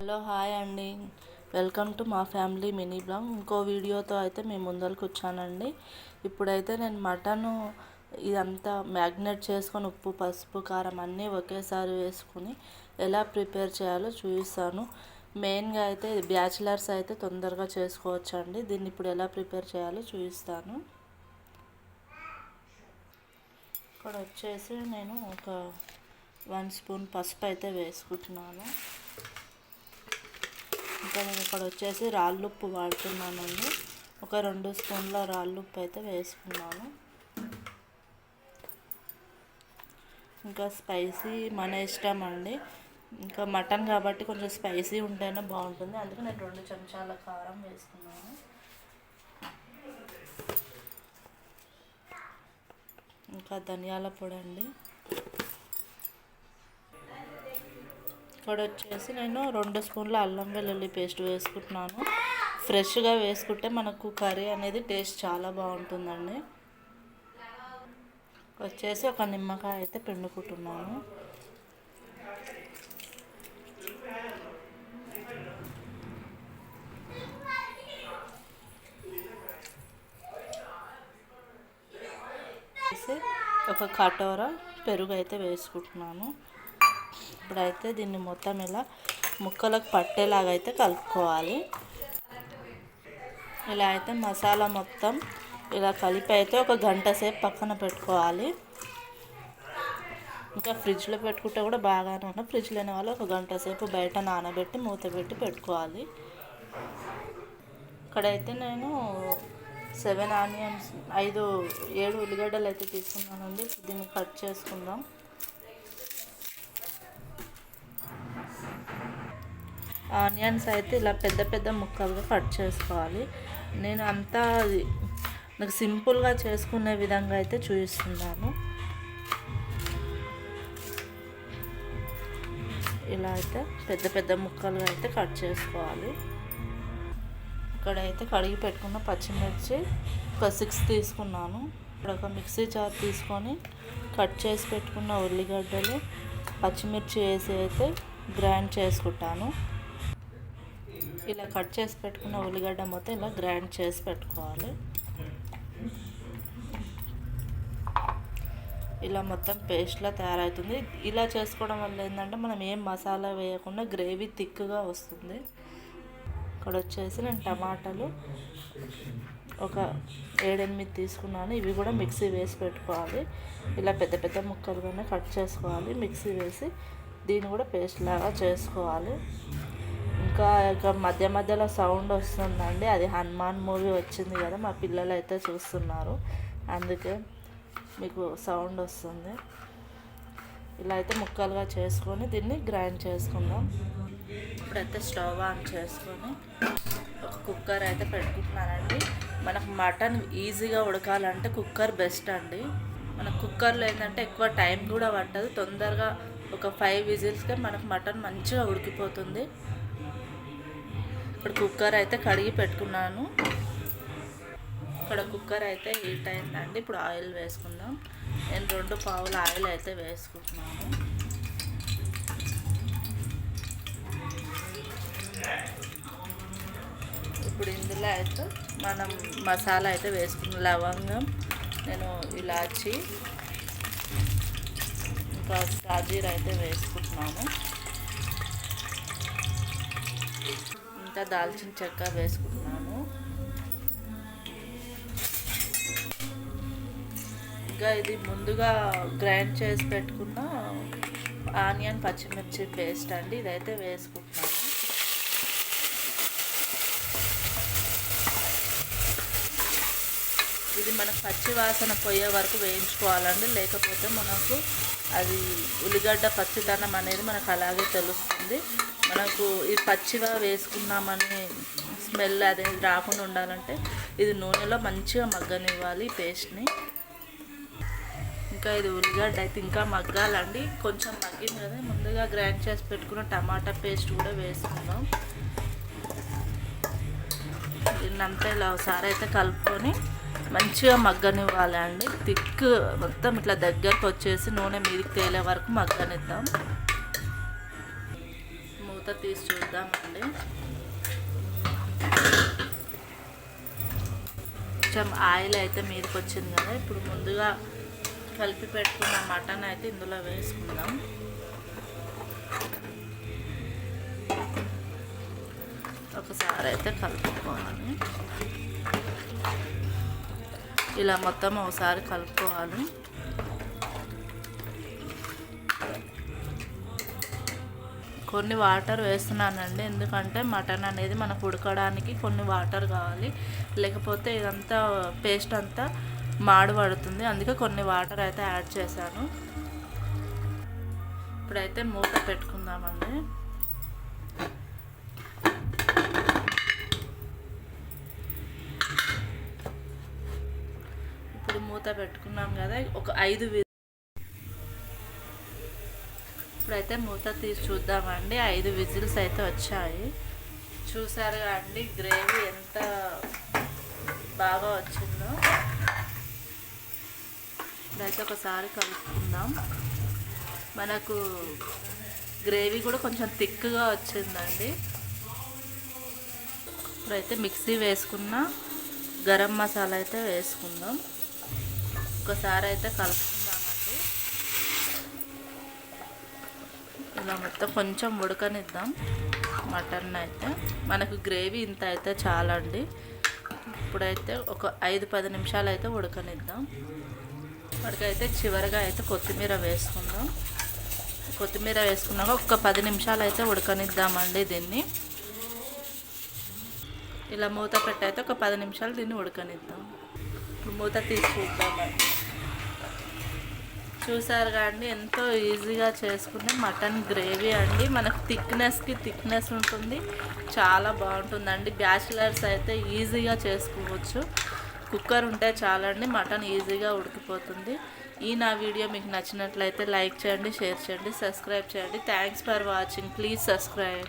Hello hi అండి. Welcome to మా family mini blog. ఇంకో వీడియోతో అయితే మేము ముందరకు వచ్చానండి. ఇప్పుడైతే నేను మటను ఇదంతా మ్యాగ్నేట్ చేసుకొని ఉప్పు పసుపు కారం అన్నీ ఒకేసారి వేసుకుని ఎలా ప్రిపేర్ చేయాలో చూపిస్తాను. మెయిన్గా అయితే బ్యాచిలర్స్ అయితే తొందరగా చేసుకోవచ్చు అండి. దీన్ని ఇప్పుడు ఎలా ప్రిపేర్ చేయాలో చూపిస్తాను. ఇక్కడ వచ్చేసి నేను ఒక 1 స్పూన్ పసుపు అయితే వేసుకుంటున్నాను. ఇంకా నేను ఇక్కడ వచ్చేసి రాళ్ళుప్పు వాడుతున్నానండి. ఒక 2 స్పూన్ల రాళ్ళుప్పు అయితే వేసుకున్నాను. ఇంకా స్పైసీ మన ఇష్టం అండి. ఇంకా మటన్ కాబట్టి కొంచెం స్పైసీ ఉంటేనే బాగుంటుంది. అందుకే నేను 2 చెంచాల కారం వేసుకున్నాను. ఇంకా ధనియాల పొడి అండి. ఇక్కడ వచ్చేసి నేను 2 స్పూన్ల అల్లం వెల్లుల్లి పేస్ట్ వేసుకుంటున్నాను. ఫ్రెష్గా వేసుకుంటే మనకు కర్రీ అనేది టేస్ట్ చాలా బాగుంటుందండి. వచ్చేసి ఒక నిమ్మకాయ అయితే పిండుకుంటున్నాను. ఒక కటోర పెరుగు అయితే వేసుకుంటున్నాను. ఇప్పుడైతే దీన్ని మొత్తం ఇలా ముక్కలకు పట్టేలాగా అయితే కలుపుకోవాలి. ఇలా అయితే మసాలా మొత్తం ఇలా కలిపి అయితే ఒక గంట సేపు పక్కన పెట్టుకోవాలి. ఇంకా ఫ్రిడ్జ్లో పెట్టుకుంటే కూడా బాగానే ఉంటుంది. ఫ్రిడ్జ్ లేని వాళ్ళు ఒక గంట సేపు బయట నానబెట్టి మూత పెట్టి పెట్టుకోవాలి. ఇక్కడైతే నేను 7 ఆనియన్స్ 7 ఉల్లిగడ్డలు అయితే తీసుకున్నానండి. దీన్ని కట్ చేసుకుందాం. ఆనియన్స్ అయితే ఇలా పెద్ద పెద్ద ముక్కలుగా కట్ చేసుకోవాలి. నేను అంతా నాకు సింపుల్గా చేసుకునే విధంగా అయితే చూపిస్తున్నాను. ఇలా అయితే పెద్ద పెద్ద ముక్కలుగా అయితే కట్ చేసుకోవాలి. ఇక్కడైతే కడిగి పెట్టుకున్న పచ్చిమిర్చి ఒక 6 తీసుకున్నాను. ఇక్కడ ఒక మిక్సీ జార్ తీసుకొని కట్ చేసి పెట్టుకున్న ఉల్లిగడ్డలు పచ్చిమిర్చి వేసి అయితే గ్రైండ్ చేసుకుంటాను. ఇలా కట్ చేసి పెట్టుకున్న ఉల్లిగడ్డ మొత్తం ఇలా గ్రైండ్ చేసి పెట్టుకోవాలి. ఇలా మొత్తం పేస్ట్లా తయారవుతుంది. ఇలా చేసుకోవడం వల్ల ఏంటంటే మనం ఏం మసాలా వేయకుండా గ్రేవీ థిక్గా వస్తుంది. ఇక్కడ వచ్చేసి నేను టమాటాలు ఒక 7-8 తీసుకున్నాను. ఇవి కూడా మిక్సీ వేసి పెట్టుకోవాలి. ఇలా పెద్ద పెద్ద ముక్కలుగానే కట్ చేసుకోవాలి. మిక్సీ వేసి దీన్ని కూడా పేస్ట్ లాగా చేసుకోవాలి. ఇంకా మధ్య మధ్యలో సౌండ్ వస్తుందండి. అది హనుమాన్ మూవీ వచ్చింది కదా, మా పిల్లలు అయితే చూస్తున్నారు, అందుకే మీకు సౌండ్ వస్తుంది. ఇలా అయితే ముక్కలుగా చేసుకొని దీన్ని గ్రైండ్ చేసుకుందాం. ఇప్పుడైతే స్టవ్ ఆన్ చేసుకొని ఒక కుక్కర్ అయితే పెట్టుకుంటున్నానండి. మనకు మటన్ ఈజీగా ఉడకాలంటే కుక్కర్ బెస్ట్ అండి. మన కుక్కర్లో ఏంటంటే ఎక్కువ టైం కూడా పట్టదు. తొందరగా ఒక 5 విజిల్స్కే మనకు మటన్ మంచిగా ఉడికిపోతుంది. ఇక్కడ కుక్కర్ అయితే కడిగి పెట్టుకున్నాను. ఇక్కడ కుక్కర్ అయితే హీట్ అయిందండి. ఇప్పుడు ఆయిల్ వేసుకుందాం. నేను 2 పావుల ఆయిల్ అయితే వేసుకుంటున్నాను. ఇప్పుడు ఇందులో అయితే మనం మసాలా అయితే వేసుకున్నాం. లవంగం, నేను ఇలాచి, ఇంకా సాజీర అయితే వేసుకుంటున్నాను. ఇంకా దాల్చిన చెక్క వేసుకుంటున్నాను. ఇంకా ఇది ముందుగా గ్రైండ్ చేసి పెట్టుకున్న ఆనియన్ పచ్చిమిర్చి పేస్ట్ అండి, ఇదైతే వేసుకుంటున్నాను. ఇది మనకు పచ్చి వాసన పోయే వరకు వేయించుకోవాలండి. లేకపోతే మనకు అది ఉల్లిగడ్డ పచ్చిదనం అనేది మనకు అలాగే తెలుస్తుంది. మనకు ఈ పచ్చిగా వేసుకున్నామని స్మెల్ అనేది రాకుండా ఉండాలంటే ఇది నూనెలో మంచిగా మగ్గనివ్వాలి ఈ పేస్ట్ని. ఇంకా ఇది ఉల్లిగడ్డ అయితే ఇంకా మగ్గాలండి. కొంచెం మగ్గింది కదా, ముందుగా గ్రైండ్ చేసి పెట్టుకున్న టమాటా పేస్ట్ కూడా వేసుకుందాం. దీన్నంతా ఇలా ఒకసారి అయితే కలుపుకొని మంచిగా మగ్గనివ్వాలి అండి. థిక్ మొత్తం ఇట్లా దగ్గరకు వచ్చేసి నూనె మీదకి తేలే వరకు మగ్గనిద్దాం. మూత తీసి చూద్దామండి. కొంచెం ఆయిల్ అయితే మీదకి వచ్చింది కదా. ఇప్పుడు ముందుగా కలిపి పెట్టుకున్న మటన్ అయితే ఇందులో వేసుకుందాం. ఒకసారి అయితే కలుపుకోవాలి. ఇలా మొత్తం ఒకసారి కలుపుకోవాలి. కొన్ని వాటర్ వేస్తున్నానండి, ఎందుకంటే మటన్ అనేది మనకు ఉడకడానికి కొన్ని వాటర్ కావాలి, లేకపోతే ఇదంతా పేస్ట్ అంతా మాడు పడుతుంది. అందుకే కొన్ని వాటర్ అయితే యాడ్ చేశాను. ఇప్పుడైతే మూత పెట్టుకుందామండి. ఇప్పుడు మూత పెట్టుకున్నాం కదా, ఒక 5 ఇప్పుడైతే మూత తీసి చూద్దామండి. 5 విజిల్స్ అయితే వచ్చాయి. చూసారుగా అండి గ్రేవీ ఎంత బాగా వచ్చిందో. ఇప్పుడైతే ఒకసారి కలుపుకుందాం. మనకు గ్రేవీ కూడా కొంచెం థిక్గా వచ్చిందండి. ఇప్పుడైతే మిక్సీ వేసుకున్న గరం మసాలా అయితే వేసుకుందాం. ఒకసారి అయితే కలుపుకుందామండి. ఇలా మొత్తం కొంచెం ఉడకనిద్దాం మటన్ అయితే. మనకు గ్రేవీ ఇంత అయితే చాలండి. ఇప్పుడైతే ఒక 5-10 నిమిషాలు అయితే ఉడకనిద్దాం. వాటికైతే చివరిగా అయితే కొత్తిమీర వేసుకుందాం. కొత్తిమీర వేసుకున్నాక ఒక 10 నిమిషాలు అయితే ఉడకనిద్దామండి దీన్ని. ఇలా మూత పెట్టయితే ఒక 10 నిమిషాలు దీన్ని ఉడకనిద్దాం. ఇప్పుడు మూత తీసి చూద్దామండి. చూసారు కానీ ఎంతో ఈజీగా చేసుకునే మటన్ గ్రేవీ అండి. మనకు థిక్నెస్ ఉంటుంది, చాలా బాగుంటుందండి. బ్యాచిలర్స్ అయితే ఈజీగా చేసుకోవచ్చు. కుక్కర్ ఉంటే చాలండి, మటన్ ఈజీగా ఉడికిపోతుంది. నా వీడియో మీకు నచ్చినట్లయితే లైక్ చేయండి, షేర్ చేయండి, సబ్స్క్రైబ్ చేయండి. Thanks for watching. Please subscribe.